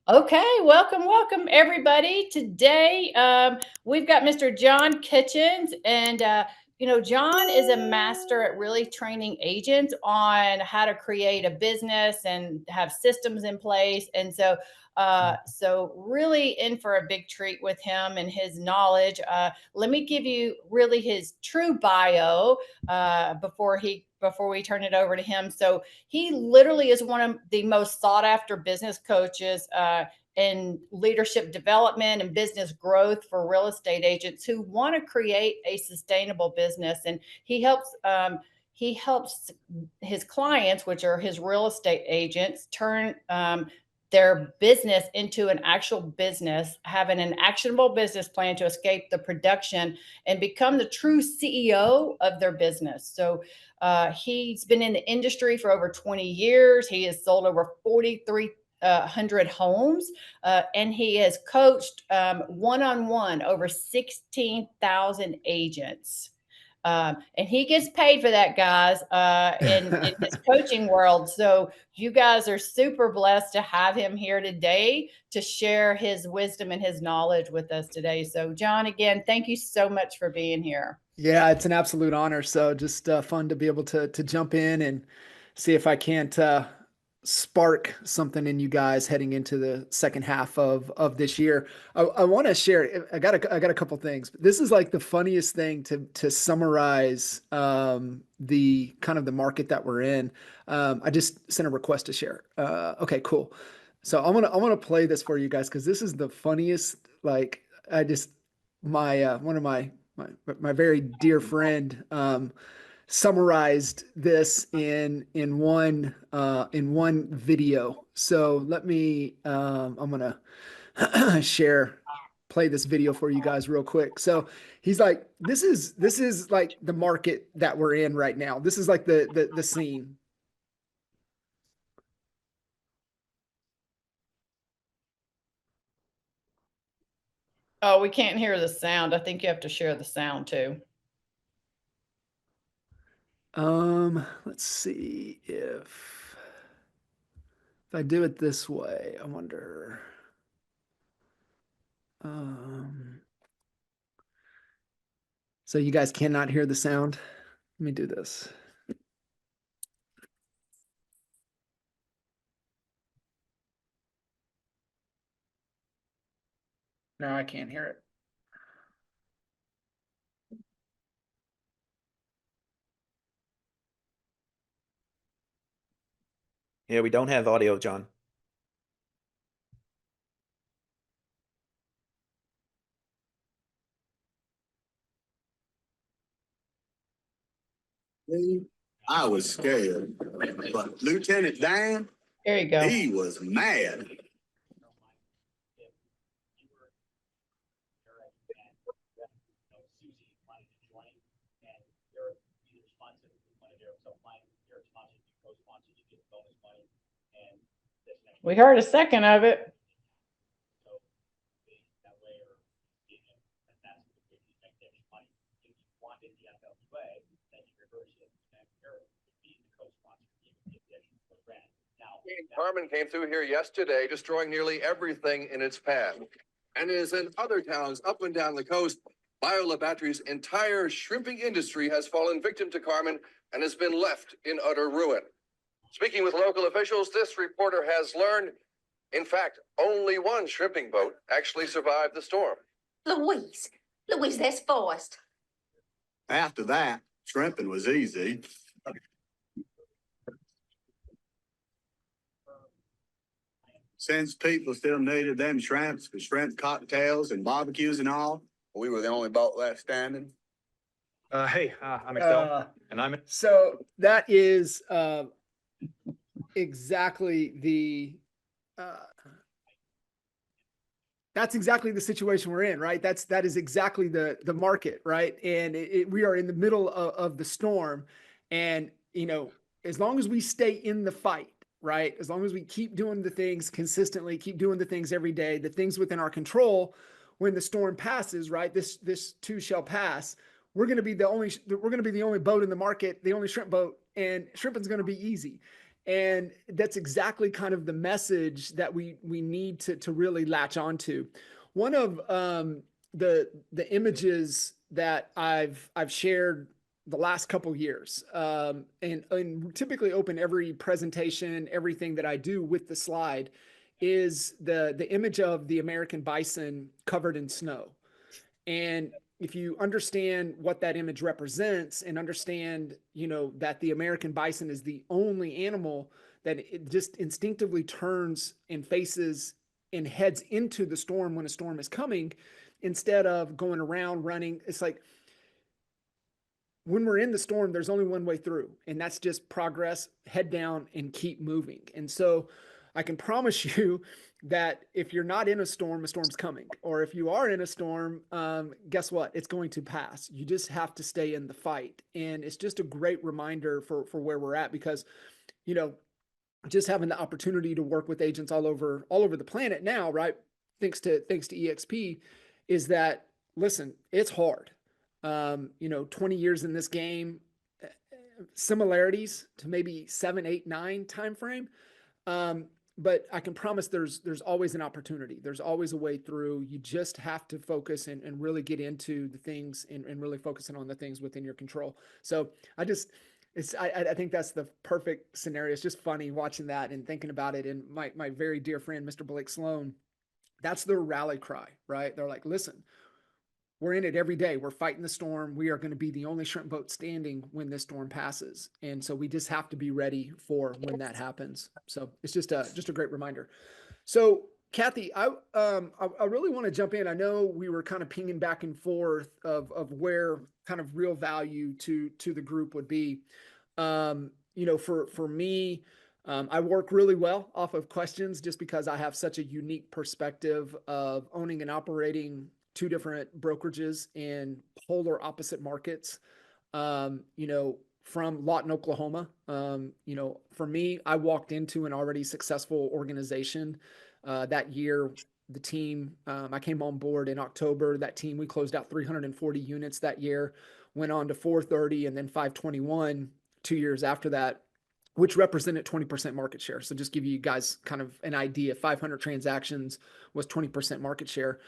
Okay, welcome everybody. Today we've got Mr. John Kitchens, and John is a master at really training agents on how to create a business and have systems in place. And so really in for a big treat with him and his knowledge. Let me give you really his true bio before we turn it over to him. So he literally is one of the most sought after business coaches in leadership development and business growth for real estate agents who want to create a sustainable business. And he helps his clients, which are his real estate agents, turn their business into an actual business, having an actionable business plan to escape the production and become the true CEO of their business. So he's been in the industry for over 20 years. He has sold over 4,300 homes, and he has coached one-on-one over 16,000 agents. And he gets paid for that, guys, in his coaching world. So you guys are super blessed to have him here today to share his wisdom and his knowledge with us today. So John, again, thank you so much for being here. Yeah, it's an absolute honor. So just fun to be able to jump in and see if I can't spark something in you guys heading into the second half of this year. I want to share. I got a couple things. This is like the funniest thing to summarize the kind of the market that we're in. I just sent a request to share. Okay, cool. So I want to play this for you guys because this is the funniest. Like one of my very dear friend summarized this in one video. So let me I'm gonna play this video for you guys real quick. So he's like, this is like the market that we're in right now. This is like the scene. Oh, we can't hear the sound. I think you have to share the sound too. Let's see if I do it this way, I wonder. So you guys cannot hear the sound. Let me do this. No, I can't hear it. Yeah, we don't have audio, John. I was scared, but Lieutenant Dan, there you go. He was mad. We heard a second of it. Carmen came through here yesterday, destroying nearly everything in its path. And as in other towns up and down the coast, Biola Battery's entire shrimping industry has fallen victim to Carmen and has been left in utter ruin. Speaking with local officials, this reporter has learned, in fact, only one shrimping boat actually survived the storm. Louise, that's forced. After that, shrimping was easy. Since people still needed them shrimps for shrimp cocktails and barbecues and all, we were the only boat left standing. Hey, I'm Excel, and I'm... So that is exactly the that's exactly the situation we're in, right? That is exactly the market, right? And we are in the middle of the storm, and as long as we stay in the fight, right? As long as we keep doing the things consistently, keep doing the things every day, the things within our control, when the storm passes, right? This too shall pass. We're going to be the only boat in the market, the only shrimp boat and shrimping's going to be easy. And that's exactly kind of the message that we need to really latch onto. One of the images that I've shared the last couple years, and typically open every presentation, everything that I do with the slide, is the image of the American bison covered in snow. And if you understand what that image represents and understand, that the American bison is the only animal that it just instinctively turns and faces and heads into the storm when a storm is coming, instead of going around running. It's like, when we're in the storm, there's only one way through, and that's just progress, head down, and keep moving. And so I can promise you that if you're not in a storm's coming. Or if you are in a storm, guess what? It's going to pass. You just have to stay in the fight. And it's just a great reminder for where we're at, because, just having the opportunity to work with agents all over the planet now, right? Thanks to EXP, is that, listen, it's hard. 20 years in this game, similarities to maybe 7, 8, 9 timeframe. But I can promise there's always an opportunity. There's always a way through. You just have to focus and really get into the things and really focusing on the things within your control. So I think that's the perfect scenario. It's just funny watching that and thinking about it. And my very dear friend, Mr. Blake Sloan, that's their rally cry, right? They're like, listen, we're in it every day. We're fighting the storm. We are going to be the only shrimp boat standing when this storm passes. And so we just have to be ready for when that happens. So it's just a great reminder. So Kathy, I really want to jump in. I know we were kind of pinging back and forth of where kind of real value to the group would be. For me, I work really well off of questions, just because I have such a unique perspective of owning and operating 2 different brokerages in polar opposite markets. From Lawton, Oklahoma. For me, I walked into an already successful organization. That year, the team, I came on board in October. That team, we closed out 340 units that year, went on to 430 and then 521 2 years after that, which represented 20% market share. So just give you guys kind of an idea, 500 transactions was 20% market share.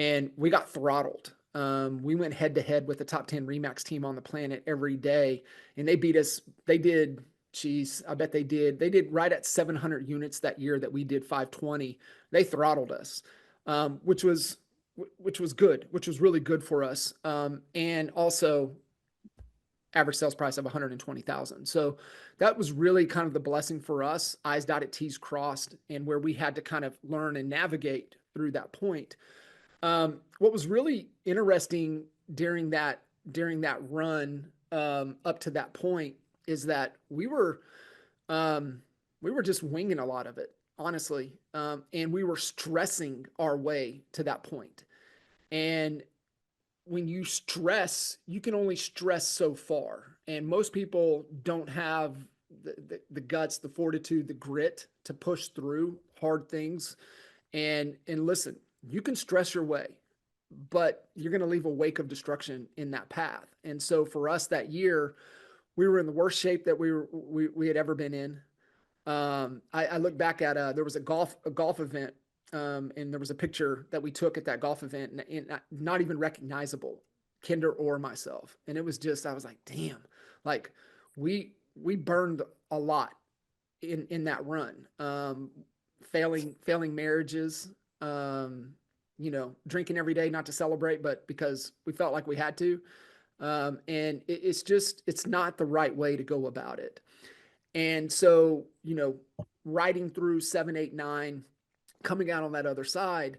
And we got throttled. We went head to head with the top 10 Remax team on the planet every day. And they beat us. They did, I bet they did. They did right at 700 units that year that we did 520. They throttled us, which was good, which was really good for us. And also average sales price of 120,000. So that was really kind of the blessing for us, I's dotted, T's crossed, and where we had to kind of learn and navigate through that point. What was really interesting during that run up to that point is that we were just winging a lot of it, honestly, and we were stressing our way to that point. And when you stress, you can only stress so far, and most people don't have the guts, the fortitude, the grit to push through hard things. And listen, you can stress your way, but you're going to leave a wake of destruction in that path. And so for us that year, we were in the worst shape that we had ever been in. I look back at there was a golf event, and there was a picture that we took at that golf event, and not even recognizable, Kinder or myself. And it was just, I was like, damn, like we burned a lot in that run, failing marriages, drinking every day, not to celebrate, but because we felt like we had to. And it's not the right way to go about it. And so, riding through 7, 8, 9, coming out on that other side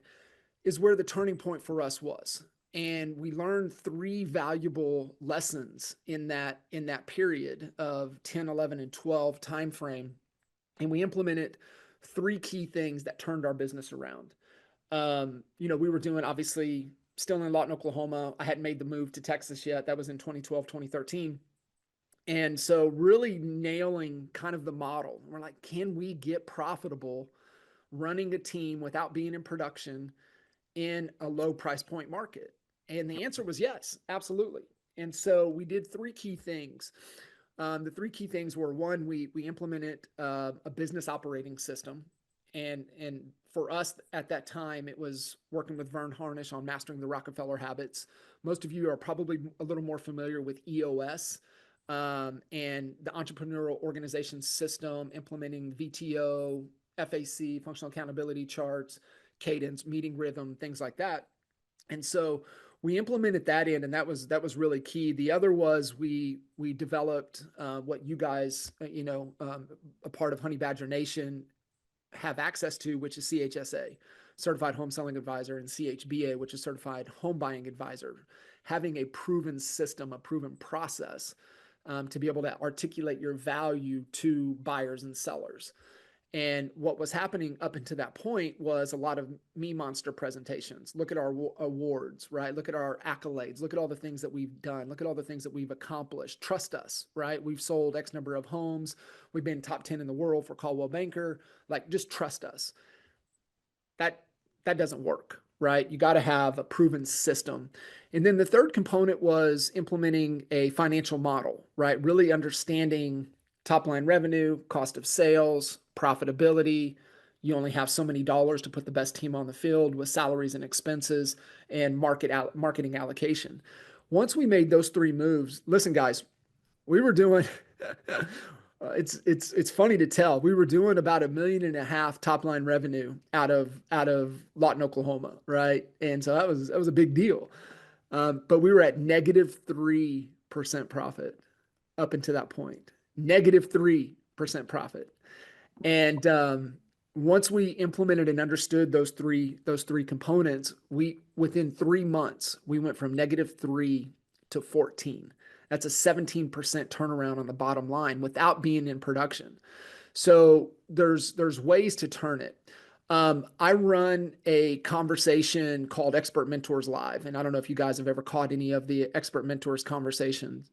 is where the turning point for us was. And we learned 3 valuable lessons in that period of 10, 11, and 12 timeframe. And we implemented 3 key things that turned our business around. We were doing, obviously, still in Lawton, Oklahoma. I hadn't made the move to Texas yet. That was in 2012, 2013. And so really nailing kind of the model. We're like, can we get profitable running a team without being in production in a low price point market? And the answer was yes, absolutely. And so we did 3 key things. The three key things were, one, we implemented a business operating system. And for us at that time, it was working with Vern Harnish on mastering the Rockefeller habits. Most of you are probably a little more familiar with EOS, and the entrepreneurial organization system, implementing VTO, FAC, functional accountability charts, cadence, meeting rhythm, things like that. And so we implemented that in, and that was really key. The other was we developed what you guys, a part of Honey Badger Nation, have access to, which is CHSA, Certified Home Selling Advisor, and CHBA, which is Certified Home Buying Advisor. Having a proven system, a proven process to be able to articulate your value to buyers and sellers. And what was happening up until that point was a lot of me monster presentations. Look at our awards, right? Look at our accolades. Look at all the things that we've done. Look at all the things that we've accomplished. Trust us, right? We've sold X number of homes. We've been top 10 in the world for Caldwell Banker. Like, just trust us. That doesn't work, right? You got to have a proven system. And then the third component was implementing a financial model, right? Really understanding top line revenue, cost of sales, profitability. You only have so many dollars to put the best team on the field with salaries and expenses and marketing allocation. Once we made those three moves, listen, guys, we were doing, it's funny to tell. We were doing about $1.5 million top line revenue out of Lawton, Oklahoma, right? And so that was a big deal. But we were at -3% profit up until that point. -3% profit. And once we implemented and understood those three components, within 3 months, we went from -3 to 14. That's a 17% turnaround on the bottom line without being in production. So there's ways to turn it. I run a conversation called Expert Mentors Live, and I don't know if you guys have ever caught any of the Expert Mentors conversations.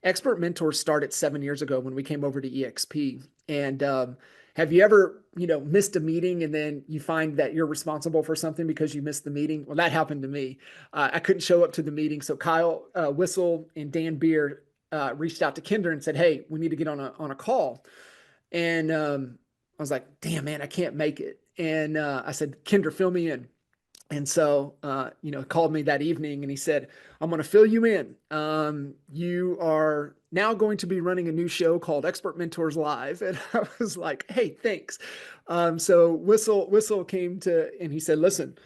Expert Mentors started 7 years ago when we came over to EXP. And have you ever, missed a meeting and then you find that you're responsible for something because you missed the meeting? Well, that happened to me. I couldn't show up to the meeting. So Kyle Whistle and Dan Beard reached out to Kinder and said, "Hey, we need to get on a call." And I was like, "Damn, man, I can't make it." And I said, "Kinder, fill me in." And so, called me that evening and he said, "I'm going to fill you in. You are now going to be running a new show called Expert Mentors Live." And I was like, "Hey, thanks." So Whistle came and he said, "Listen,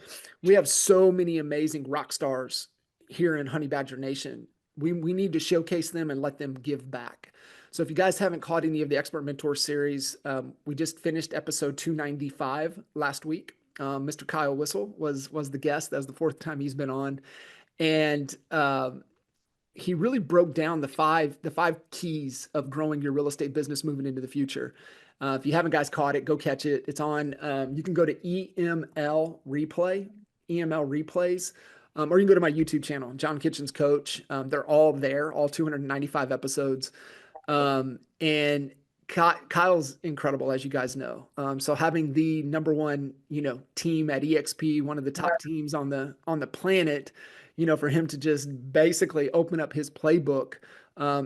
we have so many amazing rock stars here in Honey Badger Nation. We need to showcase them and let them give back." So if you guys haven't caught any of the Expert Mentor series, we just finished episode 295 last week. Mr. Kyle Whistle was the guest. That was the 4th time he's been on. And he really broke down the five keys of growing your real estate business moving into the future. If you haven't guys caught it, go catch it. It's on, you can go to EML Replays, or you can go to my YouTube channel, John Kitchen's Coach. They're all there, all 295 episodes. And Kyle's incredible, as you guys know. So having the number one, team at EXP, one of the top teams on the planet, for him to just basically open up his playbook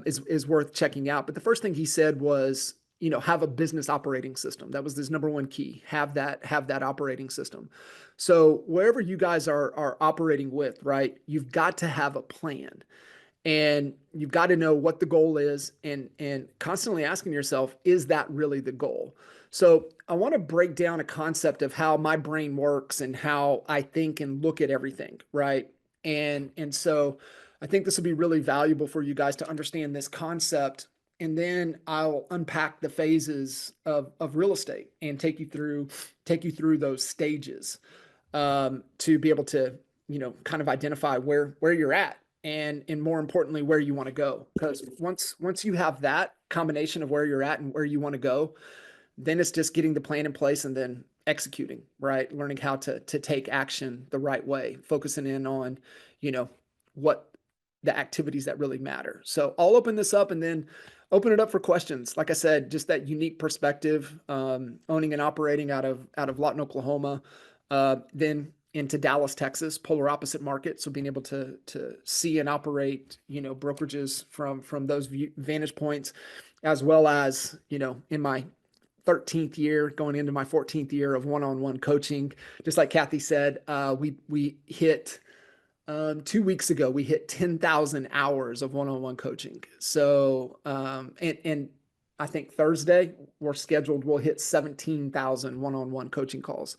is worth checking out. But the first thing he said was, have a business operating system. That was his number one key. Have that operating system. So wherever you guys are operating with, right, you've got to have a plan. And you've got to know what the goal is and constantly asking yourself, is that really the goal? So I want to break down a concept of how my brain works and how I think and look at everything, right? And so I think this will be really valuable for you guys to understand this concept. And then I'll unpack the phases of real estate and take you through those stages to be able to, kind of identify where you're at. And more importantly, where you want to go. Because once you have that combination of where you're at and where you want to go, then it's just getting the plan in place and then executing, right? Learning how to take action the right way, focusing in on, what the activities that really matter. So I'll open this up and then open it up for questions. Like I said, just that unique perspective, owning and operating out of Lawton, Oklahoma. Then into Dallas, Texas, polar opposite market. So being able to see and operate, brokerages from those vantage points, as well as, in my 13th year, going into my 14th year of one-on-one coaching, just like Kathy said, we hit 2 weeks ago, we hit 10,000 hours of one-on-one coaching. So, and I think Thursday we'll hit 17,000 one-on-one coaching calls.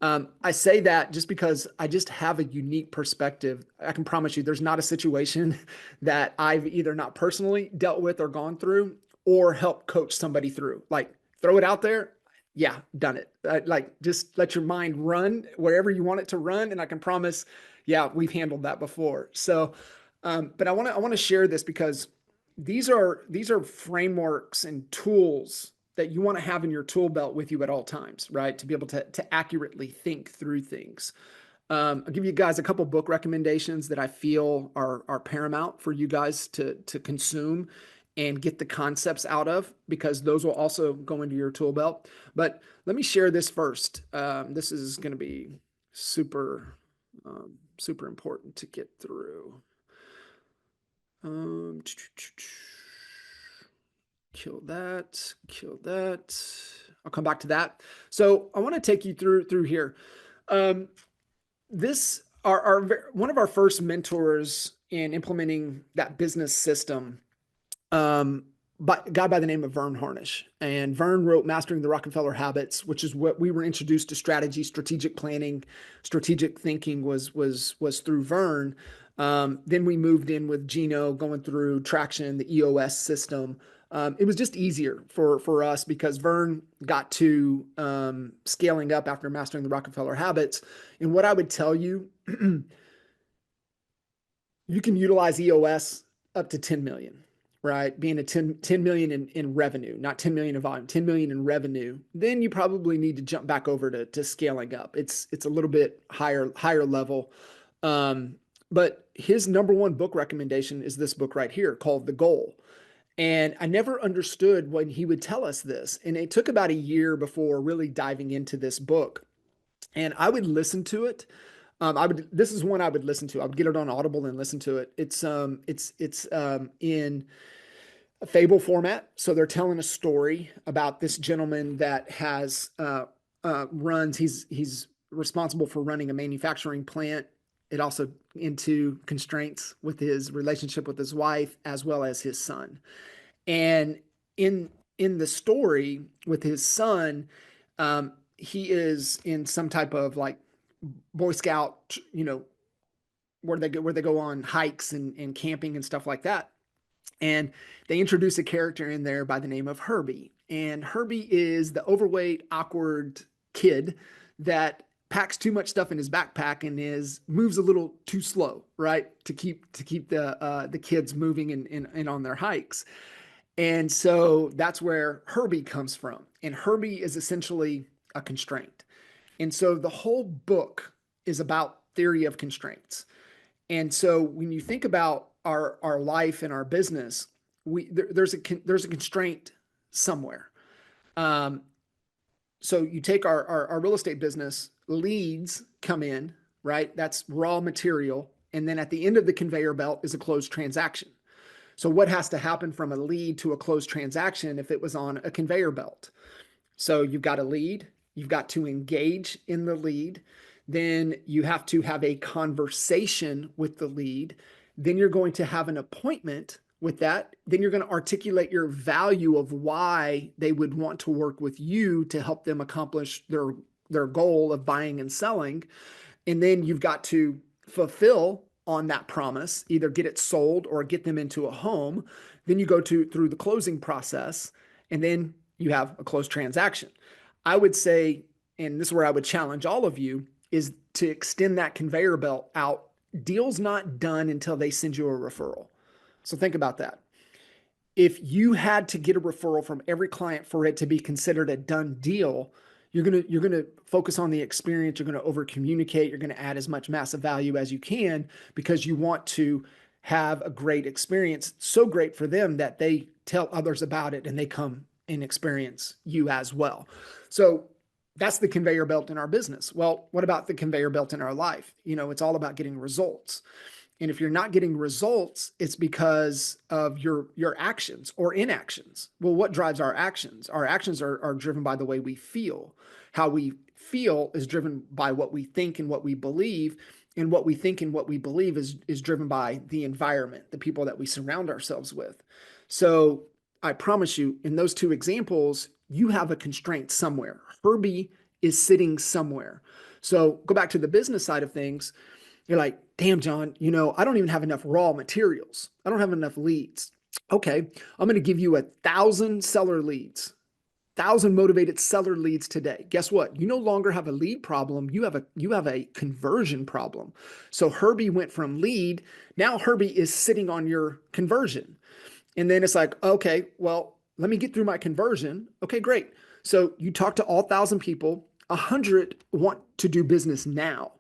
I say that just because I just have a unique perspective. I can promise you there's not a situation that I've either not personally dealt with or gone through or helped coach somebody through. Like, throw it out there. Yeah, done it. Just let your mind run wherever you want it to run. And I can promise, yeah, we've handled that before. So, but I want to share this because these are frameworks and tools that you want to have in your tool belt with you at all times, right? To be able to accurately think through things. I'll give you guys a couple book recommendations that I feel are paramount for you guys to consume and get the concepts out of, because those will also go into your tool belt. But let me share this first. This is going to be super important to get through. Kill that. I'll come back to that. So I want to take you through here. This one of our first mentors in implementing that business system, but a guy by the name of Vern Harnish. And Vern wrote Mastering the Rockefeller Habits, which is what we were introduced to strategy, strategic planning, strategic thinking was through Vern. Then we moved in with Gino, going through Traction, the EOS system. It was just easier for us because Vern got to scaling up after Mastering the Rockefeller Habits. And what I would tell you, you can utilize EOS up to 10 million, right? Being a 10 million in revenue, not 10 million in volume, 10 million in revenue. Then you probably need to jump back over to scaling up. It's a little bit higher level. But his number one book recommendation is this book right here called The Goal. And I never understood when he would tell us this. And it took about a year before really diving into this book. And I would listen to it. This is one I would listen to. I would get it on Audible and listen to it. It's in a fable format. So they're telling a story about this gentleman that has runs. He's responsible for running a manufacturing plant. It also into constraints with his relationship with his wife as well as his son. And in the story with his son, he is in some type of like Boy Scout, where they go on hikes and camping and stuff like that. And they introduce a character in there by the name of Herbie. And Herbie is the overweight, awkward kid that packs too much stuff in his backpack and moves a little too slow, right? To keep the kids moving and on their hikes. And so that's where Herbie comes from. And Herbie is essentially a constraint. And so the whole book is about theory of constraints. And so when you think about our life and our business, there's a constraint somewhere. So you take our real estate business, leads come in, right? That's raw material. And then at the end of the conveyor belt is a closed transaction. So what has to happen from a lead to a closed transaction if it was on a conveyor belt? So you've got a lead, you've got to engage in the lead, then you have to have a conversation with the lead, then you're going to have an appointment with that, then you're going to articulate your value of why they would want to work with you to help them accomplish their goal of buying and selling. And then you've got to fulfill on that promise, either get it sold or get them into a home. Then you go through the closing process, and then you have a closed transaction. I would say, and this is where I would challenge all of you, is to extend that conveyor belt out. Deal's not done until they send you a referral. So think about that. If you had to get a referral from every client for it to be considered a done deal, you're going to focus on the experience. You're going to over communicate. You're going to add as much massive value as you can because you want to have a great experience. So great for them that they tell others about it and they come and experience you as well. So That's the conveyor belt in our business. Well, what about the conveyor belt in our life? It's all about getting results. And if you're not getting results, it's because of your actions or inactions. Well, what drives our actions? Our actions are driven by the way we feel. How we feel is driven by what we think and what we believe. And what we think and what we believe is driven by the environment, the people that we surround ourselves with. So I promise you, in those two examples, you have a constraint somewhere. Herbie is sitting somewhere. So go back to the business side of things. You're like, damn, John, I don't even have enough raw materials. I don't have enough leads. Okay, I'm going to give you 1,000 seller leads, 1,000 motivated seller leads today. Guess what? You no longer have a lead problem. You have a conversion problem. So Herbie went from lead. Now Herbie is sitting on your conversion. And then it's like, okay, well, let me get through my conversion. Okay, great. So you talk to all 1,000 people, 100 want to do business now.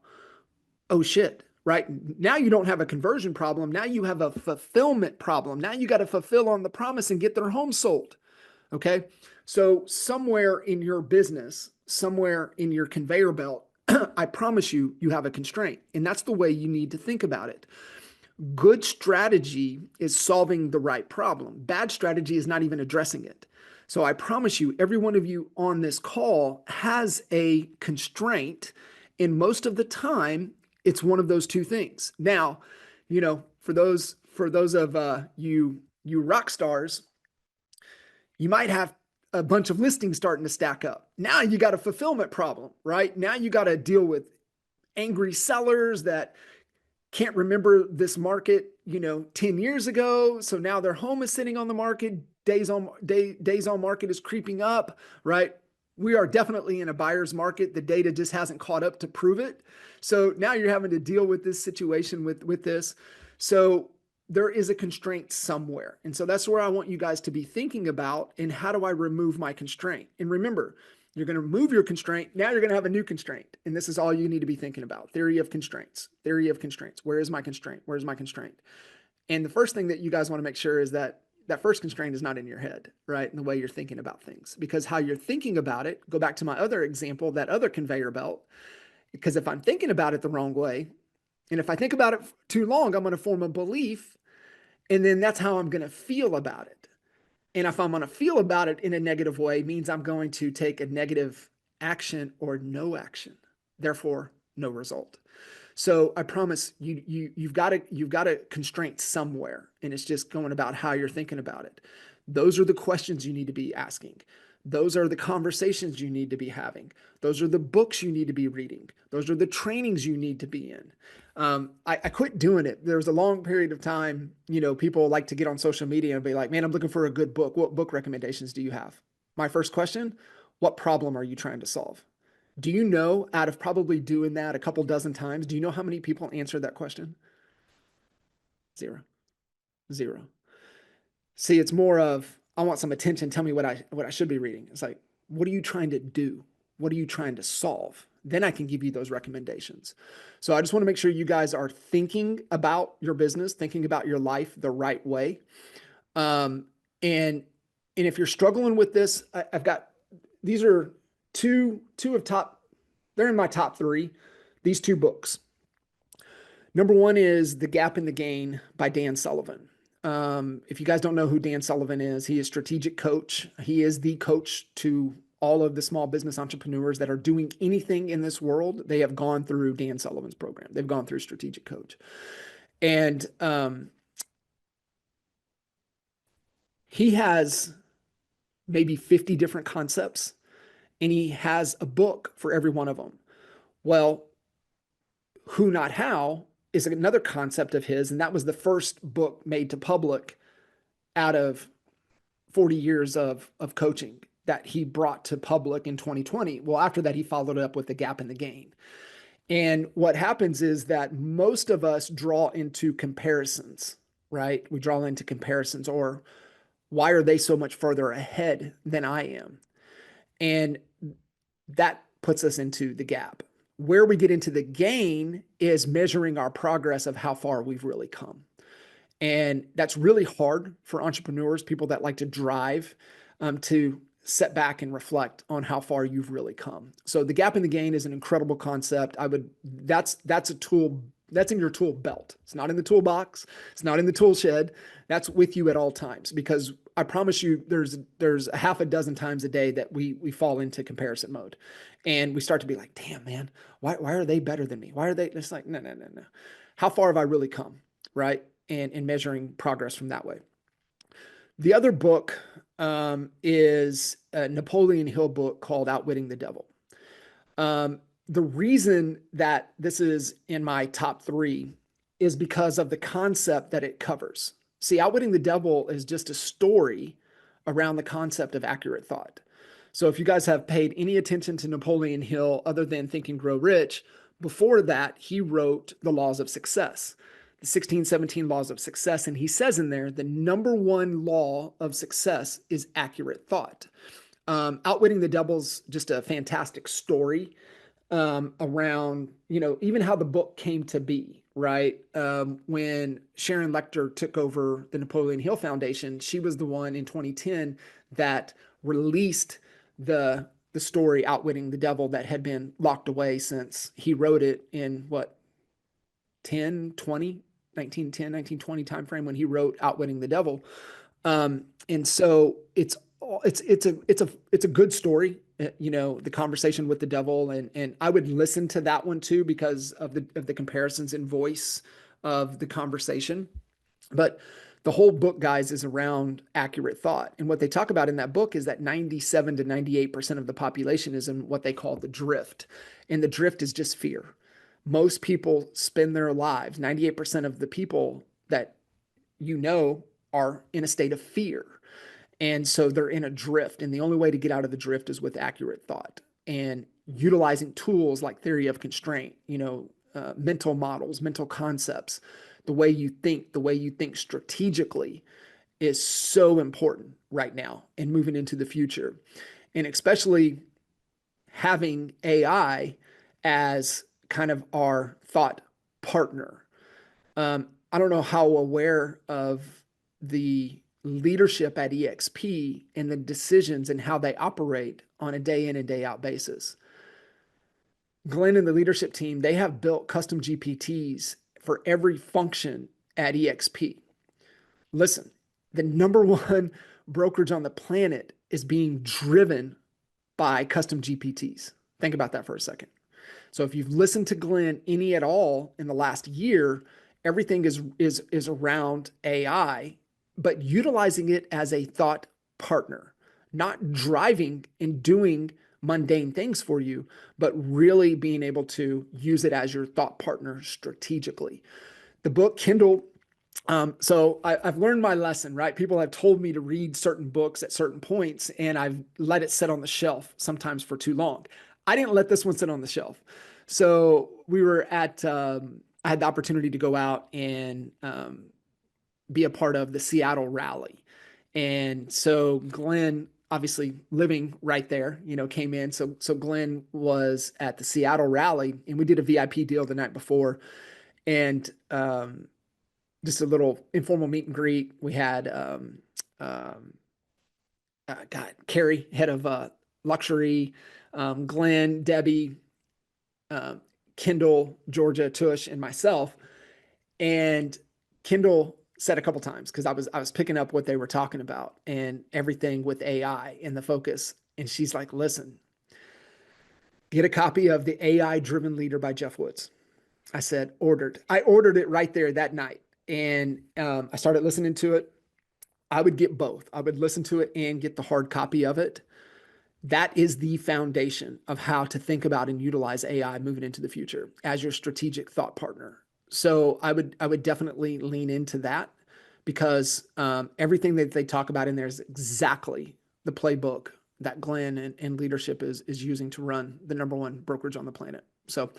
Oh shit, right? Now you don't have a conversion problem. Now you have a fulfillment problem. Now you got to fulfill on the promise and get their home sold. Okay. So somewhere in your business, somewhere in your conveyor belt, I promise you, you have a constraint. And that's the way you need to think about it. Good strategy is solving the right problem. Bad strategy is not even addressing it. So I promise you, every one of you on this call has a constraint. And most of the time, it's one of those two things. Now, for those of you rock stars, you might have a bunch of listings starting to stack up. Now you got a fulfillment problem, right? Now you got to deal with angry sellers that can't remember this market, 10 years ago. So now their home is sitting on the market. Days on market is creeping up, right? We are definitely in a buyer's market. The data just hasn't caught up to prove it. So now you're having to deal with this situation with this. So there is a constraint somewhere. And so that's where I want you guys to be thinking about, and how do I remove my constraint? And remember, you're going to remove your constraint. Now you're going to have a new constraint. And this is all you need to be thinking about. Theory of constraints. Theory of constraints. Where is my constraint? Where's my constraint? And the first thing that you guys want to make sure is that first constraint is not in your head, right? In the way you're thinking about things, because how you're thinking about it, go back to my other example, that other conveyor belt, because if I'm thinking about it the wrong way, and if I think about it too long, I'm going to form a belief, and then that's how I'm going to feel about it. And if I'm going to feel about it in a negative way, means I'm going to take a negative action or no action, therefore no result. So I promise you've got a constraint somewhere, and it's just going about how you're thinking about it. Those are the questions you need to be asking. Those are the conversations you need to be having. Those are the books you need to be reading. Those are the trainings you need to be in. I quit doing it. There was a long period of time, people like to get on social media and be like, man, I'm looking for a good book. What book recommendations do you have? My first question, what problem are you trying to solve? Do you know, out of probably doing that a couple dozen times, do you know how many people answered that question? Zero. See, it's more of, I want some attention. Tell me what I should be reading. It's like, what are you trying to do? What are you trying to solve? Then I can give you those recommendations. So I just want to make sure you guys are thinking about your business, thinking about your life the right way. And if you're struggling with this, I've got, these are two of top, they're in my top 3, these 2 books. Number 1 is The Gap in the Gain by Dan Sullivan. If you guys don't know who Dan Sullivan is, he is a strategic coach. He is the coach to all of the small business entrepreneurs that are doing anything in this world. They have gone through Dan Sullivan's program. They've gone through strategic coach. And he has maybe 50 different concepts, and he has a book for every one of them. Well, Who Not How is another concept of his, and that was the first book made to public out of 40 years of coaching that he brought to public in 2020. Well, after that, he followed up with The Gap in the Gain. And what happens is that most of us draw into comparisons, right? We draw into comparisons, or why are they so much further ahead than I am? And that puts us into the gap. Where we get into the gain is measuring our progress of how far we've really come. And that's really hard for entrepreneurs, people that like to drive, to set back and reflect on how far you've really come. So the gap in the gain is an incredible concept. That's a tool that's in your tool belt. It's not in the toolbox. It's not in the tool shed. That's with you at all times, because I promise you there's a half a dozen times a day that we fall into comparison mode, and we start to be like, damn, man, why are they better than me? Why are they? It's like, no. How far have I really come? Right. And measuring progress from that way. The other book is a Napoleon Hill book called Outwitting the Devil. The reason that this is in my top 3 is because of the concept that it covers. See, Outwitting the Devil is just a story around the concept of accurate thought. So if you guys have paid any attention to Napoleon Hill other than Think and Grow Rich, before that, he wrote The Laws of Success, the 1617 Laws of Success. And he says in there, the number 1 law of success is accurate thought. Outwitting the Devil's just a fantastic story around, even how the book came to be, right? When Sharon Lecter took over the Napoleon Hill Foundation, she was the one in 2010 that released the story Outwitting the Devil that had been locked away since he wrote it in 1920 timeframe when he wrote Outwitting the Devil. And so it's a good story, the conversation with the devil, and I would listen to that one too because of the comparisons in voice of the conversation. But the whole book, guys, is around accurate thought. And what they talk about in that book is that 97 to 98% of the population is in what they call the drift. And the drift is just fear. Most people spend their lives, 98% of the people that are in a state of fear. And so they're in a drift. And the only way to get out of the drift is with accurate thought and utilizing tools like theory of constraint, mental models, mental concepts. The way you think strategically is so important right now and moving into the future. And especially having AI as kind of our thought partner. I don't know how aware of the leadership at EXP and the decisions and how they operate on a day in and day out basis. Glenn and the leadership team, they have built custom GPTs for every function at EXP. Listen, the number 1 brokerage on the planet is being driven by custom GPTs. Think about that for a second. So if you've listened to Glenn any at all in the last year, everything is around AI, but utilizing it as a thought partner, not driving and doing mundane things for you, but really being able to use it as your thought partner strategically. The book Kindle. So I've learned my lesson, right? People have told me to read certain books at certain points, and I've let it sit on the shelf sometimes for too long. I didn't let this one sit on the shelf. So we were at, I had the opportunity to go out and be a part of the Seattle rally. And so Glenn, obviously living right there, came in. So Glenn was at the Seattle rally, and we did a VIP deal the night before, and just a little informal meet and greet. We had Carrie, head of luxury, Glenn, Debbie, Kendall, Georgia, Tush, and myself. And Kendall said a couple times, because I was picking up what they were talking about and everything with AI and the focus. And she's like, listen, get a copy of The AI Driven Leader by Jeff Woods. I said, ordered. I ordered it right there that night. And I started listening to it. I would get both. I would listen to it and get the hard copy of it. That is the foundation of how to think about and utilize AI moving into the future as your strategic thought partner. So I would definitely lean into that, because everything that they talk about in there is exactly the playbook that Glenn and leadership is using to run the number 1 brokerage on the planet. So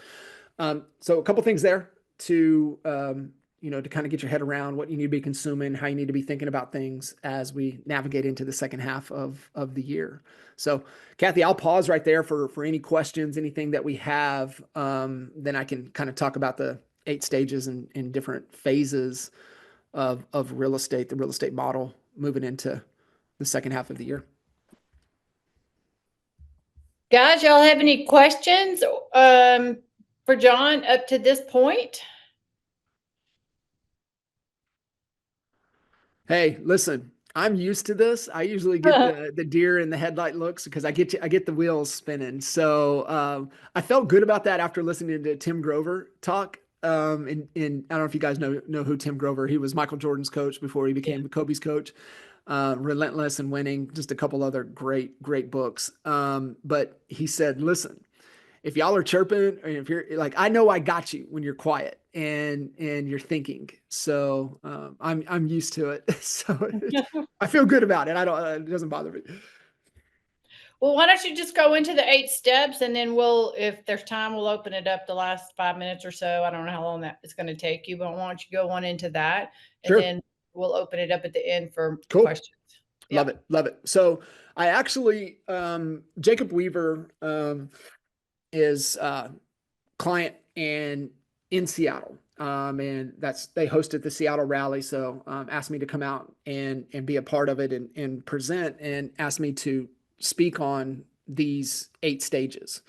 a couple things there to to kind of get your head around what you need to be consuming, how you need to be thinking about things as we navigate into the second half of the year. So Kathy, I'll pause right there for any questions, anything that we have. Then I can kind of talk about the 8 stages and different phases of real estate, the real estate model moving into the second half of the year. Guys, y'all have any questions for John up to this point? Hey, listen, I'm used to this. I usually get the deer in the headlight looks because I get the wheels spinning. So I felt good about that after listening to Tim Grover talk. And I don't know if you guys know who Tim Grover. He was Michael Jordan's coach before he became Kobe's coach. Relentless and Winning, just a couple other great books. But he said, listen, if y'all are chirping, or if you're like, I know I got you when you're quiet and you're thinking. So I'm used to it. So I feel good about it. It doesn't bother me. Well, why don't you just go into the 8 steps, and then if there's time, we'll open it up the last 5 minutes or so. I don't know how long that is going to take you, but why don't you go on into that, and Sure. then we'll open it up at the end for Cool. questions. Love it. Love it. So I actually, Jacob Weaver is client and in Seattle. And they hosted the Seattle rally. So asked me to come out and be a part of it and present, and asked me to speak on these 8 stages.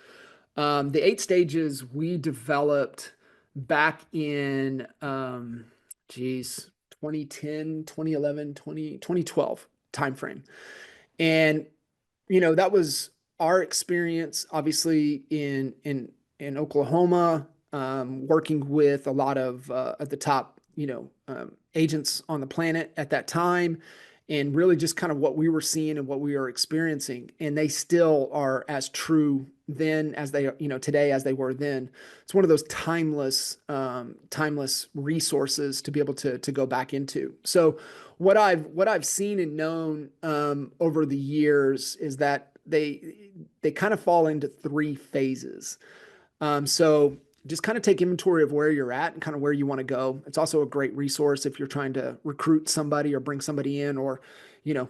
The 8 stages we developed back in 2010, 2011, 2012 timeframe. And, that was our experience, obviously in Oklahoma, working with a lot of the top, agents on the planet at that time, and really just kind of what we were seeing and what we were experiencing. And they still are as true then as they, today as they were then. It's one of those timeless resources to be able to go back into. So what I've seen and known over the years is that they kind of fall into 3 phases. So just kind of take inventory of where you're at and kind of where you want to go. It's also a great resource if you're trying to recruit somebody or bring somebody in, or,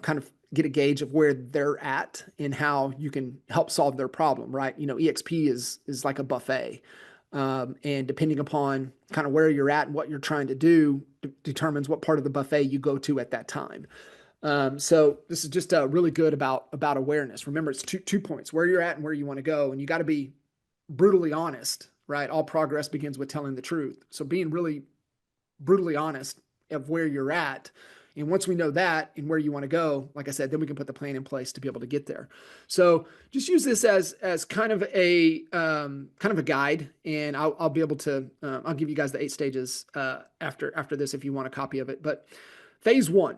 kind of get a gauge of where they're at and how you can help solve their problem, right? EXP is like a buffet. And depending upon kind of where you're at and what you're trying to do determines what part of the buffet you go to at that time. So this is just really good about awareness. Remember, it's two points: where you're at and where you want to go. And you got to be brutally honest, right? All progress begins with telling the truth. So being really brutally honest of where you're at. And once we know that and where you want to go, like I said, then we can put the plan in place to be able to get there. So just use this as kind of a guide, and I'll be able to I'll give you guys the 8 stages after this if you want a copy of it. But phase 1.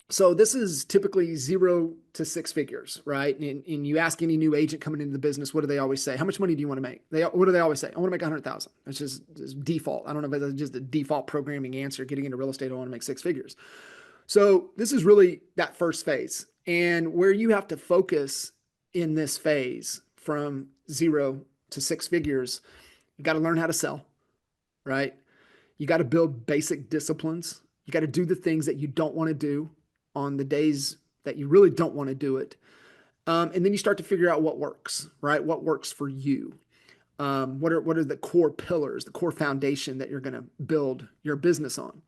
So this is typically 0 to 6 figures, right? And you ask any new agent coming into the business, what do they always say? How much money do you want to make? What do they always say? I want to make 100,000. It's just default. I don't know if that's just a default programming answer. Getting into real estate, I want to make 6 figures. So this is really that first phase, and where you have to focus in this phase from 0 to 6 figures. You got to learn how to sell, right? You got to build basic disciplines. You got to do the things that you don't want to do on the days that you really don't want to do it. And then you start to figure out what works, right? What works for you. What are the core pillars, the core foundation that you're going to build your business on?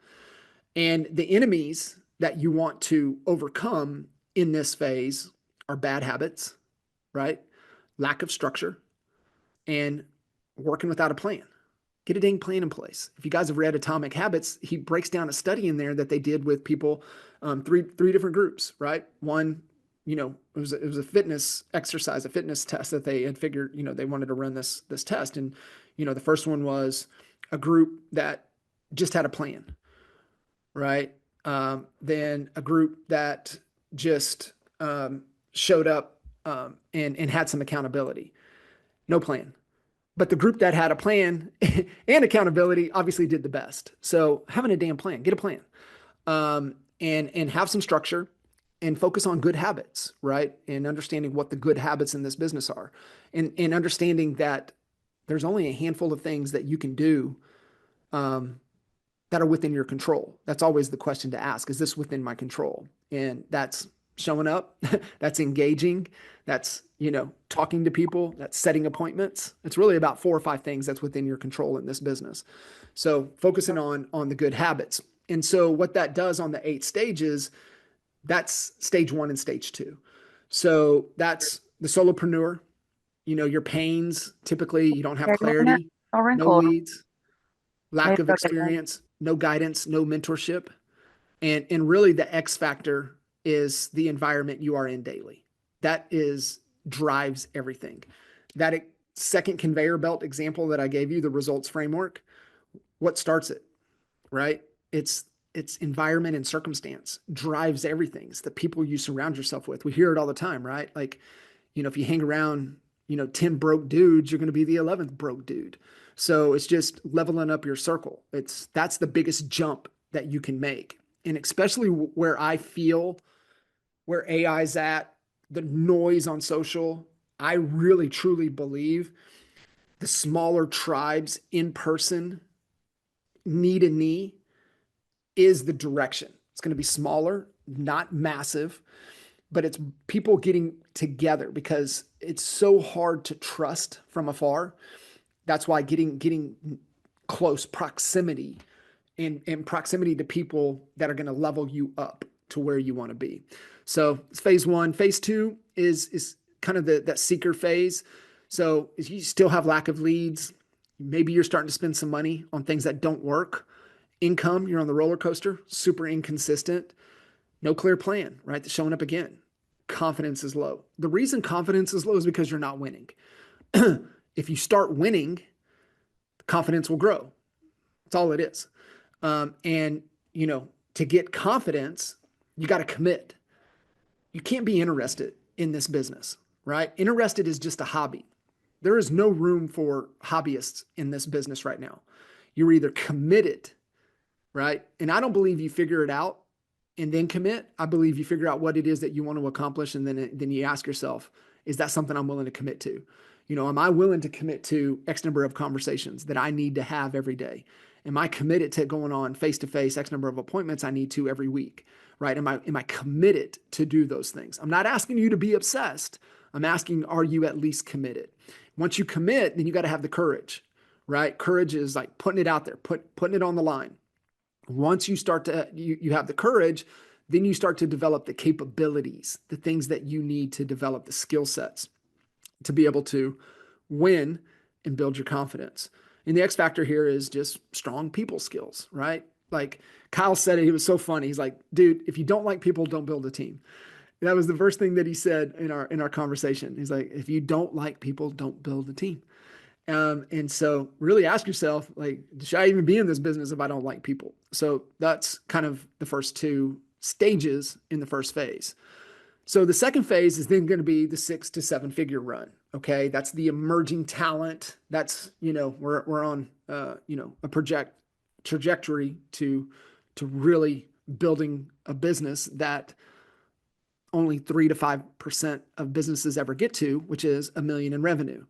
And the enemies that you want to overcome in this phase are bad habits, right? Lack of structure, and working without a plan. Get a dang plan in place. If you guys have read Atomic Habits, he breaks down a study in there that they did with people, three different groups, right? One, it was a fitness exercise, a fitness test that they had figured, they wanted to run this test. And, the first one was a group that just had a plan, right? Then a group that just showed up and had some accountability. No plan. But the group that had a plan and accountability obviously did the best. So having a damn plan, get a plan, and have some structure, and focus on good habits, right? And understanding what the good habits in this business are, and understanding that there's only a handful of things that you can do that are within your control. That's always the question to ask. Is this within my control? And that's showing up, that's engaging, that's, talking to people, that's setting appointments. It's really about 4 or 5 things that's within your control in this business. So focusing on the good habits. And so what that does on the 8 stages, that's stage 1 and stage 2. So that's the solopreneur, your pains, typically you don't have Yeah, clarity, no no wrinkle. leads, lack Maybe of they'll get there. experience, no guidance, no mentorship. And really the X factor is the environment you are in daily. That drives everything. That second conveyor belt example that I gave you, the results framework, what starts it, right? It's environment and circumstance drives everything. It's the people you surround yourself with. We hear it all the time, right? Like, if you hang around, 10 broke dudes, you're going to be the 11th broke dude. So it's just leveling up your circle. That's the biggest jump that you can make. And especially where I feel where AI's at, the noise on social, I really truly believe the smaller tribes in person, knee to knee, is the direction. It's going to be smaller, not massive, but it's people getting together because it's so hard to trust from afar. That's why getting close proximity and proximity to people that are going to level you up to where you want to be. So it's phase one. Phase two is kind of that seeker phase. So if you still have lack of leads, maybe you're starting to spend some money on things that don't work. Income, you're on the roller coaster, super inconsistent, no clear plan, right? That's showing up again. Confidence is low. The reason confidence is low is because you're not winning. If you start winning, confidence will grow. That's all it is. And to get confidence, you got to commit. You can't be interested in this business, right? Interested is just a hobby. There is no room for hobbyists in this business right now. You're either committed, right? And I don't believe you figure it out and then commit. I believe you figure out what it is that you want to accomplish. And then you ask yourself, is that something I'm willing to commit to? Am I willing to commit to X number of conversations that I need to have every day? Am I committed to going on face-to-face X number of appointments I need to every week, right? Am I committed to do those things? I'm not asking you to be obsessed. I'm asking, are you at least committed? Once you commit, then you got to have the courage, right? Courage is like putting it out there, putting it on the line. Once you start to, you have the courage, then you start to develop the capabilities, the things that you need to develop the skill sets to be able to win and build your confidence. And the X factor here is just strong people skills, right? Like Kyle said it, he was so funny. He's like, dude, if you don't like people, don't build a team. That was the first thing that he said in our conversation. He's like, if you don't like people, don't build a team. And so really ask yourself, like, should I even be in this business if I don't like people? So that's kind of the first two stages in the first phase. So the second phase is then going to be the 6 to 7 figure run. Okay. That's the emerging talent. That's, we're on, a trajectory to really building a business that only 3 to 5% of businesses ever get to, which is $1 million in revenue.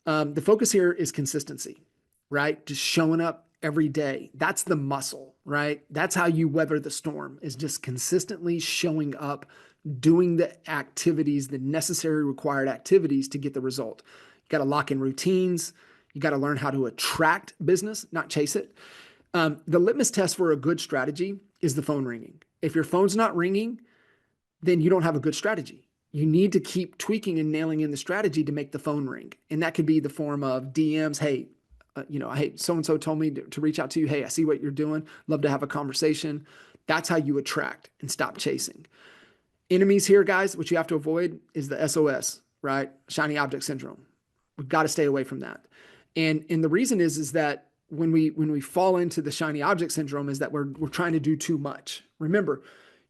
The focus here is consistency, right? Just showing up every day. That's the muscle, right? That's how you weather the storm, is just consistently showing up, doing the activities, the necessary required activities to get the result. You got to lock in routines. You got to learn how to attract business, not chase it. The litmus test for a good strategy is the phone ringing. If your phone's not ringing, then you don't have a good strategy. You need to keep tweaking and nailing in the strategy to make the phone ring. And that could be the form of DMs. Hey, hey, so-and-so told me to reach out to you. Hey, I see what you're doing. Love to have a conversation. That's how you attract and stop chasing. Enemies here, guys, what you have to avoid is the SOS, right? Shiny object syndrome. We've got to stay away from that. And the reason is that when we fall into the shiny object syndrome is that we're trying to do too much. Remember,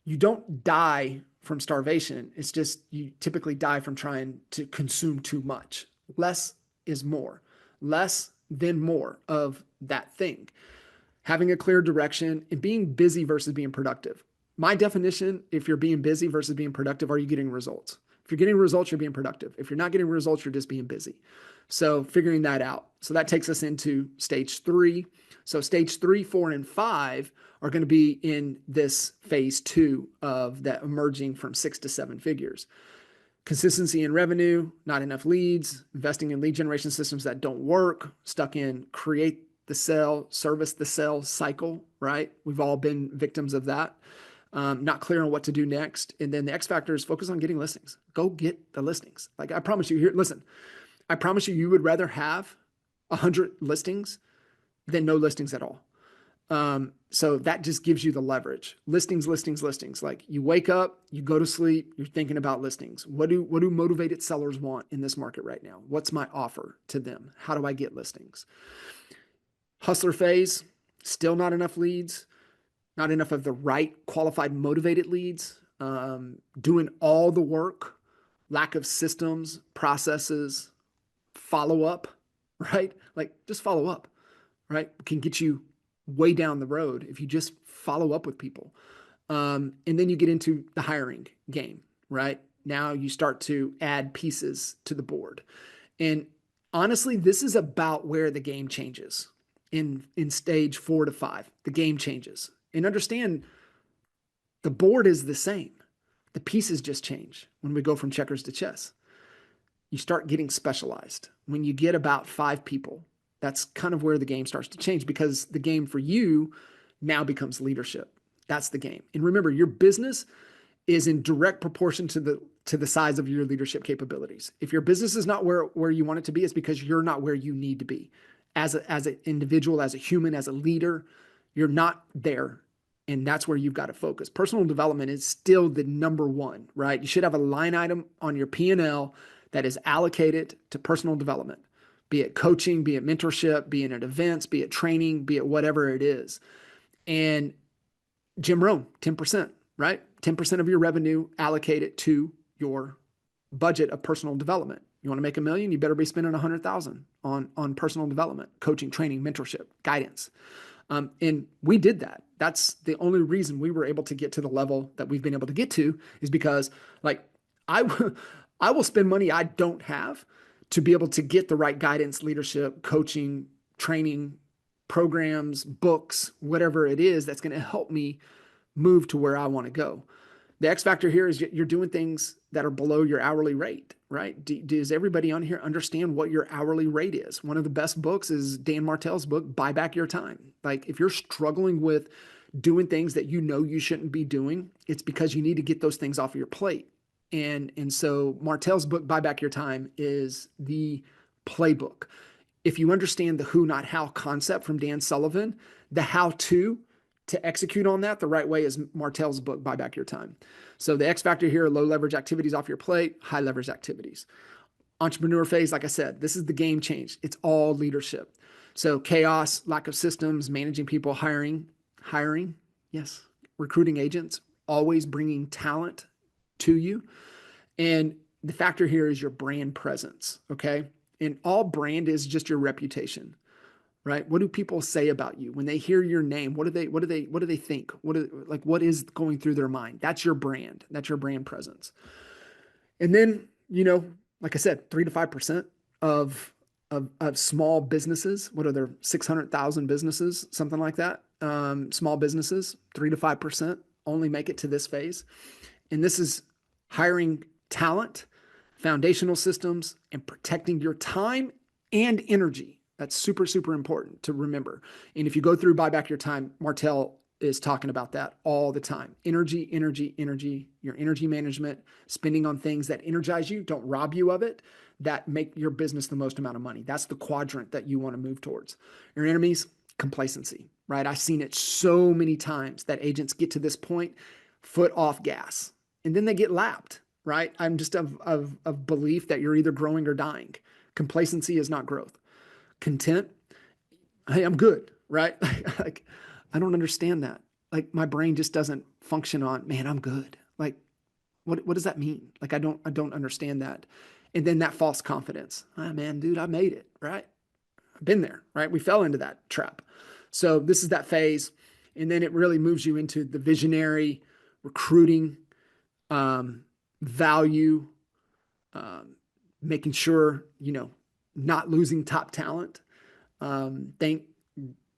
you don't die from starvation. It's just you typically die from trying to consume too much. Less is more. Less than more of that thing. Having a clear direction and being busy versus being productive. My definition, if you're being busy versus being productive, are you getting results? If you're getting results, you're being productive. If you're not getting results, you're just being busy. So figuring that out. So that takes us into stage 3. So stage 3, 4, and 5 are going to be in this phase 2 of that emerging from 6 to 7 figures. Consistency in revenue, not enough leads, investing in lead generation systems that don't work, stuck in create the sale, service the sale cycle, right? We've all been victims of that. Not clear on what to do next. And then the X factor is focus on getting listings. Go get the listings. Like I promise you here, listen, I promise you, you would rather have 100 listings than no listings at all. So that just gives you the leverage. Listings. Like you wake up, you go to sleep, you're thinking about listings. What do motivated sellers want in this market right now? What's my offer to them? How do I get listings? Hustler phase, still not enough leads, not enough of the right qualified motivated leads, doing all the work, lack of systems, processes, follow up, right? Like just follow up, right? Can get you way down the road if you just follow up with people. And then you get into the hiring game, right? Now you start to add pieces to the board. And honestly, this is about where the game changes in stage 4 to 5. The game changes. And understand the board is the same. The pieces just change when we go from checkers to chess. You start getting specialized. When you get about 5 people, that's kind of where the game starts to change, because the game for you now becomes leadership. That's the game. And remember, your business is in direct proportion to the size of your leadership capabilities. If your business is not where you want it to be, it's because you're not where you need to be. As an individual, as a human, as a leader, you're not there. And that's where you've got to focus. Personal development is still the number one, right? You should have a line item on your P&L that is allocated to personal development, be it coaching, be it mentorship, be it at events, be it training, be it whatever it is. And Jim Rohn, 10%, right? 10% of your revenue allocated to your budget of personal development. You want to make $1 million, you better be spending $100,000 on personal development, coaching, training, mentorship, guidance. And we did that. That's the only reason we were able to get to the level that we've been able to get to, is because like I will spend money I don't have to be able to get the right guidance, leadership, coaching, training, programs, books, whatever it is that's going to help me move to where I want to go. The X factor here is you're doing things that are below your hourly rate, right? Does everybody on here understand what your hourly rate is? One of the best books is Dan Martell's book, Buy Back Your Time. Like if you're struggling with doing things that you know you shouldn't be doing, it's because you need to get those things off of your plate. And so Martell's book, Buy Back Your Time, is the playbook. If you understand the who, not how concept from Dan Sullivan, the how to execute on that the right way is Martell's book, Buy Back Your Time. So the X factor here are low leverage activities off your plate, high leverage activities. Entrepreneur phase, like I said, this is the game change. It's all leadership. So chaos, lack of systems, managing people, hiring, yes, recruiting agents, always bringing talent to you. And the factor here is your brand presence, okay? And all brand is just your reputation. Right? What do people say about you when they hear your name? What do they think? What is going through their mind? That's your brand. That's your brand presence. And then, like I said, 3 to 5% of small businesses. What are there? 600,000 businesses, something like that. Small businesses, 3 to 5% only make it to this phase. And this is hiring talent, foundational systems, and protecting your time and energy. That's super, super important to remember. And if you go through Buy Back Your Time, Martell is talking about that all the time. Energy, your energy management, spending on things that energize you, don't rob you of it, that make your business the most amount of money. That's the quadrant that you want to move towards. Your enemies, complacency, right? I've seen it so many times that agents get to this point, foot off gas, and then they get lapped, right? I'm just of belief that you're either growing or dying. Complacency is not growth. Content, hey, I'm good, right? Like, I don't understand that. Like, my brain just doesn't function on, man, I'm good. Like, what does that mean? Like, I don't understand that. And then that false confidence. Man, dude, I made it, right? I've been there, right? We fell into that trap. So this is that phase. And then it really moves you into the visionary, recruiting, value, making sure, not losing top talent. Thank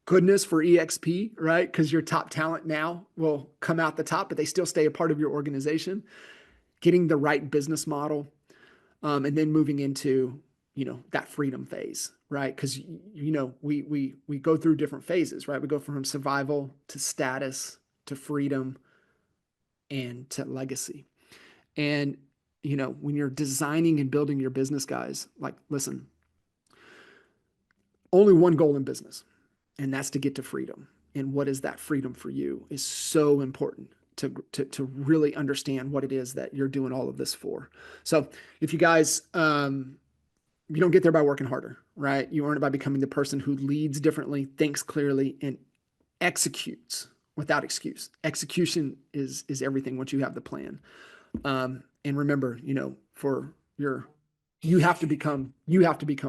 goodness for EXP, right? Because your top talent now will come out the top, but they still stay a part of your organization. Getting the right business model, and then moving into, that freedom phase, right? Because, we go through different phases, right? We go from survival to status to freedom and to legacy. And when you're designing and building your business, guys, like, listen, only one goal in business, and that's to get to freedom. And what is that freedom for you is so important to really understand what it is that you're doing all of this for. So if you guys, you don't get there by working harder, right? You earn it by becoming the person who leads differently, thinks clearly, and executes without excuse. Execution is everything once you have the plan. And remember, you have to become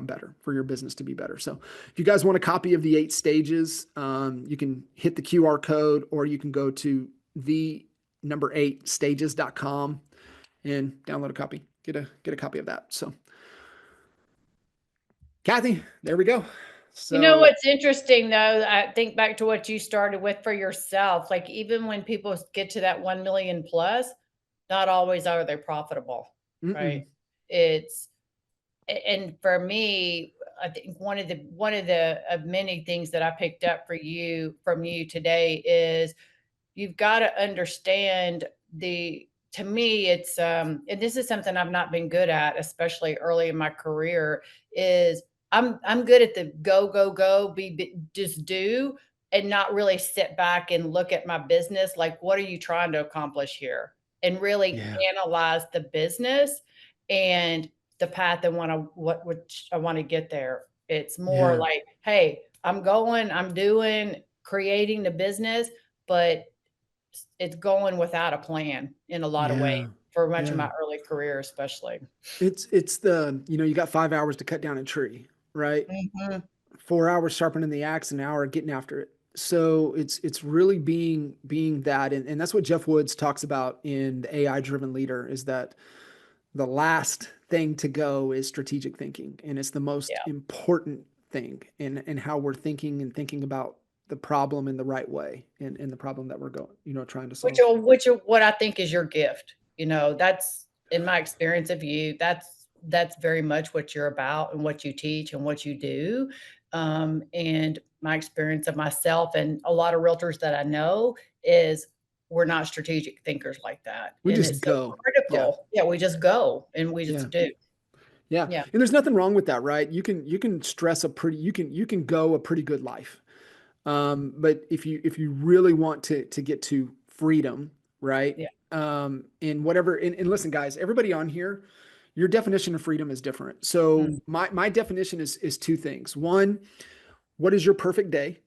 better for your business to be better. So if you guys want a copy of the 8 stages, you can hit the QR code, or you can go to the8stages.com and download a copy, get a copy of that. So Kathy, there we go. So, You know what's interesting though, I think back to what you started with for yourself. Like even when people get to that 1 million plus, not always are they profitable, right? It's and for me, I think one of the many things that I picked up from you today is you've got to understand to me it's and this is something I've not been good at, especially early in my career, is I'm good at the go just do, and not really sit back and look at my business like what are you trying to accomplish here, and really analyze the business and the path which I want to get there. It's more like, hey, I'm doing, creating the business, but it's going without a plan in a lot of ways for much of my early career, especially. It's you got 5 hours to cut down a tree, right? 4 hours sharpening the axe, an hour getting after it. So it's really being that. And that's what Jeff Woods talks about in the AI driven leader, is that the last thing to go is strategic thinking. And it's the most important thing in how we're thinking about the problem in the right way, and the problem that we're trying to solve. Which what I think is your gift. That's in my experience of you, that's very much what you're about and what you teach and what you do. And my experience of myself and a lot of realtors that I know is we're not strategic thinkers like that. We and just it's go. so critical. Yeah, we just go and we just do. Yeah. And there's nothing wrong with that, right? You can stress you can go a pretty good life. But if you really want to get to freedom, right? And whatever, and listen, guys, everybody on here, your definition of freedom is different. So my definition is 2 things. One, what is your perfect day?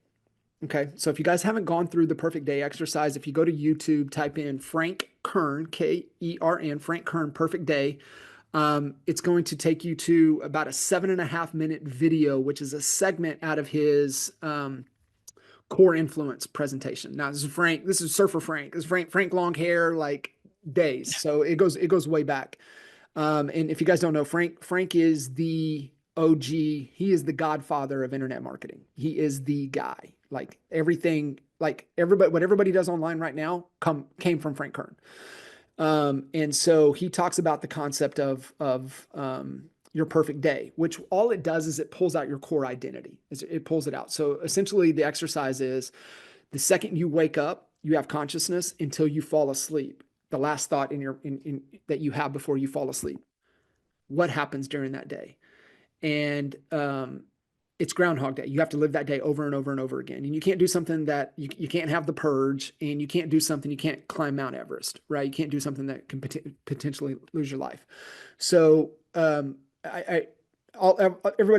Okay. So if you guys haven't gone through the perfect day exercise, if you go to YouTube, type in Frank Kern, Kern, Frank Kern, perfect day. It's going to take you to about a 7.5 minute video, which is a segment out of his, core influence presentation. Now this is Surfer Frank. This is Frank long hair, like days. So it goes way back. And if you guys don't know, Frank is the OG. He is the godfather of internet marketing. He is the guy. Like everything, like what everybody does online right now came from Frank Kern. And so he talks about the concept of your perfect day, which all it does is it pulls out your core identity. It pulls it out. So essentially the exercise is the second you wake up, you have consciousness until you fall asleep. The last thought that you have before you fall asleep. What happens during that day? And it's Groundhog Day. You have to live that day over and over and over again. And you can't do something that you can't have the purge, and you can't do something, you can't climb Mount Everest, right? You can't do something that can potentially lose your life. So everybody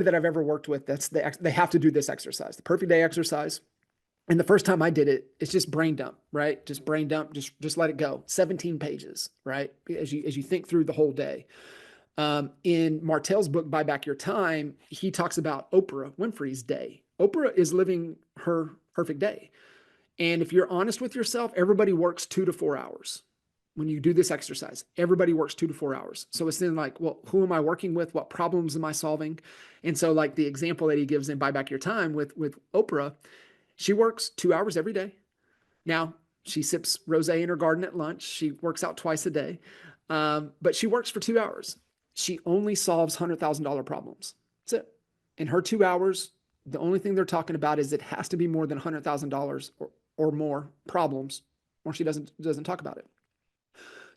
that I've ever worked with, they have to do this exercise, the perfect day exercise. And the first time I did it, it's just brain dump, right? Just brain dump, just let it go. 17 pages, right? As you think through the whole day. In Martell's book, Buy Back Your Time, he talks about Oprah Winfrey's day. Oprah is living her perfect day. And if you're honest with yourself, everybody works 2 to 4 hours. When you do this exercise, everybody works 2 to 4 hours. So it's then like, well, who am I working with? What problems am I solving? And so like the example that he gives in Buy Back Your Time with Oprah, she works 2 hours every day. Now she sips rosé in her garden at lunch. She works out twice a day. But she works for 2 hours. She only solves $100,000 problems. That's it. In her 2 hours, the only thing they're talking about is it has to be more than $100,000 or more problems, or she doesn't talk about it.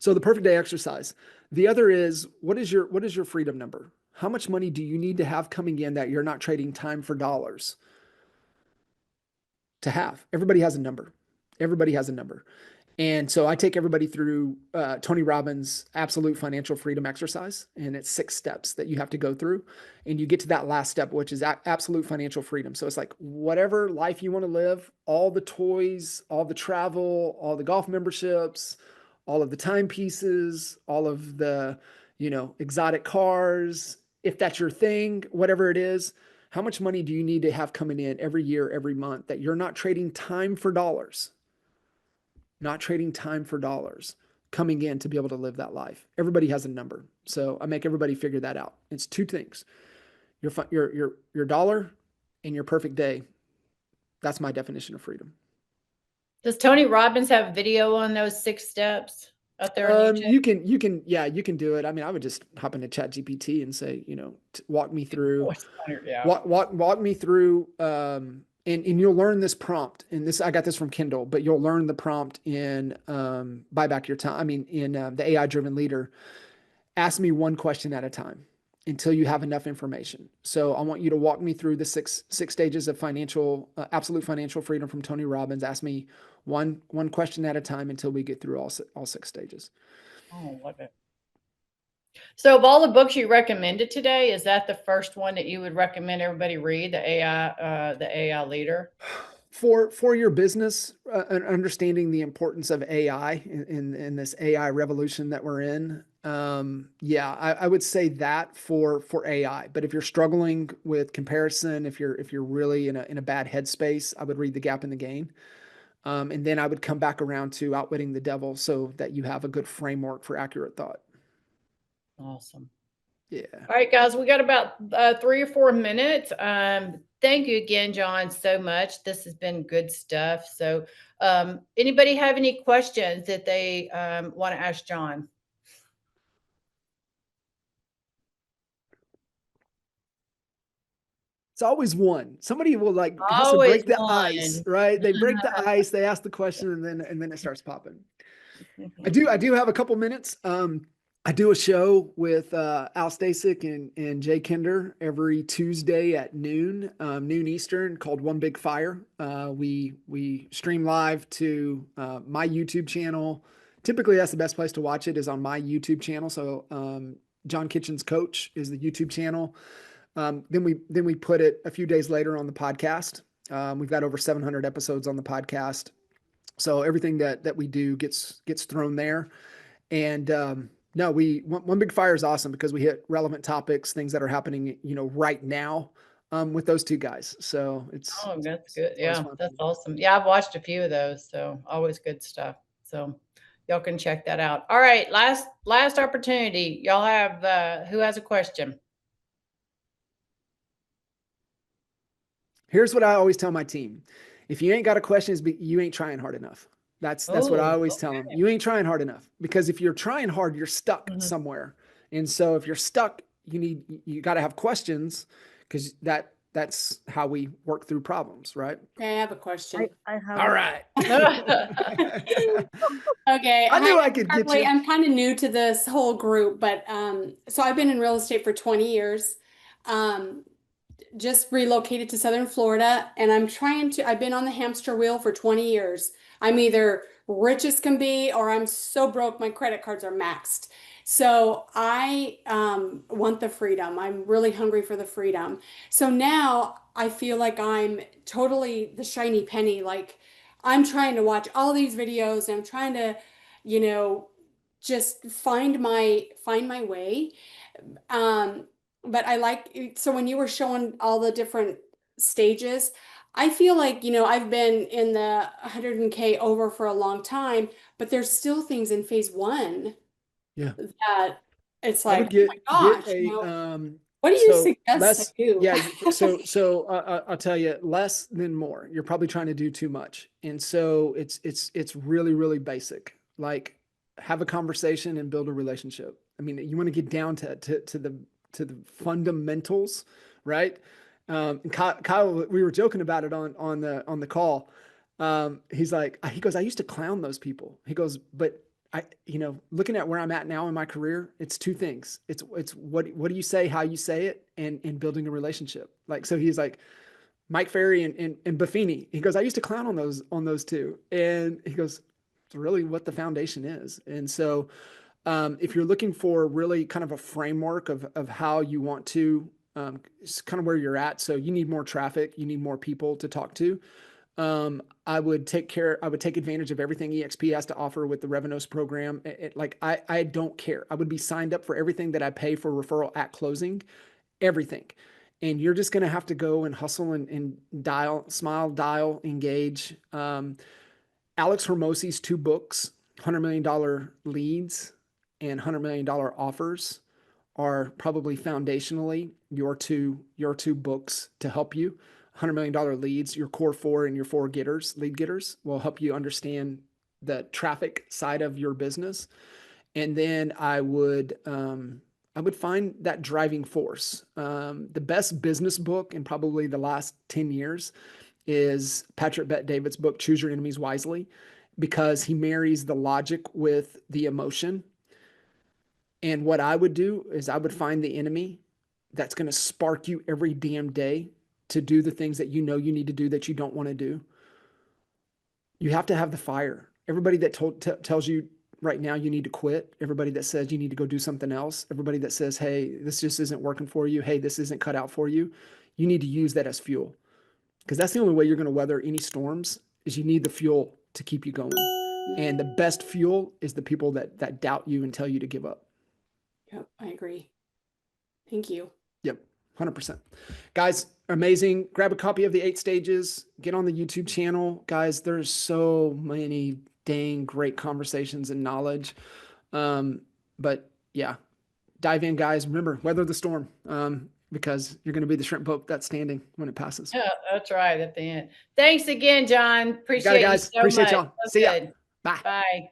So the perfect day exercise. The other is, what is your freedom number? How much money do you need to have coming in that you're not trading time for dollars to have? Everybody has a number. Everybody has a number. And so I take everybody through Tony Robbins' absolute financial freedom exercise. And it's 6 steps that you have to go through. And you get to that last step, which is absolute financial freedom. So it's like whatever life you want to live, all the toys, all the travel, all the golf memberships, all of the timepieces, all of the, exotic cars, if that's your thing, whatever it is, how much money do you need to have coming in every year, every month that you're not trading time for dollars? Not trading time for dollars coming in to be able to live that life. Everybody has a number. So I make everybody figure that out. It's 2 things. Your dollar and your perfect day. That's my definition of freedom. Does Tony Robbins have video on those 6 steps out there on YouTube? You can do it. I mean, I would just hop into ChatGPT and say, walk me through, Yeah. walk me through, and you'll learn this prompt. And this, I got this from Kindle, but you'll learn the prompt in Buy Back Your Time. I mean, in the AI Driven Leader. Ask me one question at a time until you have enough information. So I want you to walk me through the six stages of absolute financial freedom from Tony Robbins. Ask me one question at a time until we get through all 6 stages. Oh, love it. So of all the books you recommended today, is that the first one that you would recommend everybody read, the AI Leader? For your business, and understanding the importance of AI in this AI revolution that we're in. I would say that for AI. But if you're struggling with comparison, if you're really in a bad headspace, I would read The Gap and the Gain. And then I would come back around to Outwitting the Devil so that you have a good framework for accurate thought. Awesome. Yeah. All right, guys, we got about 3 or 4 minutes. Thank you again, John, so much. This has been good stuff. So anybody have any questions that they want to ask John? It's always one. Somebody will has to Always break the one. ice, right? They break the ice, they ask the question, and then it starts popping. I do have a couple minutes. I do a show with Al Stasik and Jay Kinder every Tuesday at noon Eastern, called One Big Fire. We stream live to my YouTube channel. Typically, that's the best place to watch it, is on my YouTube channel. So John Kitchen's Coach is the YouTube channel. Then we put it a few days later on the podcast. We've got over 700 episodes on the podcast. So everything that we do gets thrown there. And One Big Fire is awesome because we hit relevant topics, things that are happening, right now, with those 2 guys. So that's good. Yeah, fun. that's awesome. Yeah, I've watched a few of those, so always good stuff. So y'all can check that out. All right, last opportunity. Y'all have who has a question? Here's what I always tell my team. If you ain't got a question, you ain't trying hard enough. That's what I always tell them. You ain't trying hard enough, because if you're trying hard, you're stuck somewhere. And so if you're stuck, you got to have questions, because that's how we work through problems, right? Okay, I have a question. I have. All right. Okay. I knew I could get you. I'm kind of new to this whole group, but so I've been in real estate for 20 years. Just relocated to Southern Florida, and I've been on the hamster wheel for 20 years. I'm either rich as can be, or I'm so broke my credit cards are maxed. So I want the freedom. I'm really hungry for the freedom. So now I feel like I'm totally the shiny penny. Like, I'm trying to watch all these videos, and I'm trying to, just find my way. But I like, so when you were showing all the different stages, I feel like, I've been in the 100K over for a long time, but there's still things in phase 1 that it's like, oh my gosh, what do you suggest to do? Yeah. So I'll tell you, less than more. You're probably trying to do too much. And so it's really, really basic. Like, have a conversation and build a relationship. I mean, you want to get down to the fundamentals, right? Kyle, we were joking about it on the call. He goes, I used to clown those people. He goes, but looking at where I'm at now in my career, it's two things. It's what do you say, how you say it, and building a relationship. Like, so he's like, Mike Ferry and Buffini. He goes, I used to clown on those two. And he goes, it's really what the foundation is. And so if you're looking for really kind of a framework of how you want to, it's kind of where you're at. So you need more traffic, you need more people to talk to. I would take advantage of everything EXP has to offer with the Revenos program. I don't care. I would be signed up for everything that I pay for referral at closing, everything. And you're just going to have to go and hustle and dial, engage. Alex Hormosi's 2 books, $100 million leads and $100 million offers, are probably foundationally your two books to help you. $100 million leads, your core 4 and your 4 lead getters will help you understand the traffic side of your business. And then I would find that driving force. The best business book in probably the last 10 years is Patrick Bet-David's book, Choose Your Enemies Wisely, because he marries the logic with the emotion. And what I would do is I would find the enemy that's going to spark you every damn day to do the things that you know you need to do that you don't want to do. You have to have the fire. Everybody that tells you right now you need to quit, everybody that says you need to go do something else, everybody that says, hey, this just isn't working for you, hey, this isn't cut out for you, you need to use that as fuel. Because that's the only way you're going to weather any storms, is you need the fuel to keep you going. And the best fuel is the people that doubt you and tell you to give up. Yep, I agree. Thank you. Yep, 100%. Guys, amazing. Grab a copy of the 8 stages. Get on the YouTube channel. Guys, there's so many dang great conversations and knowledge. But yeah, dive in, guys. Remember, weather the storm, because you're going to be the shrimp boat that's standing when it passes. Yeah, that's right at the end. Thanks again, John. Appreciate You got it, guys. you so Appreciate much. y'all. So See ya. good. Bye. Bye.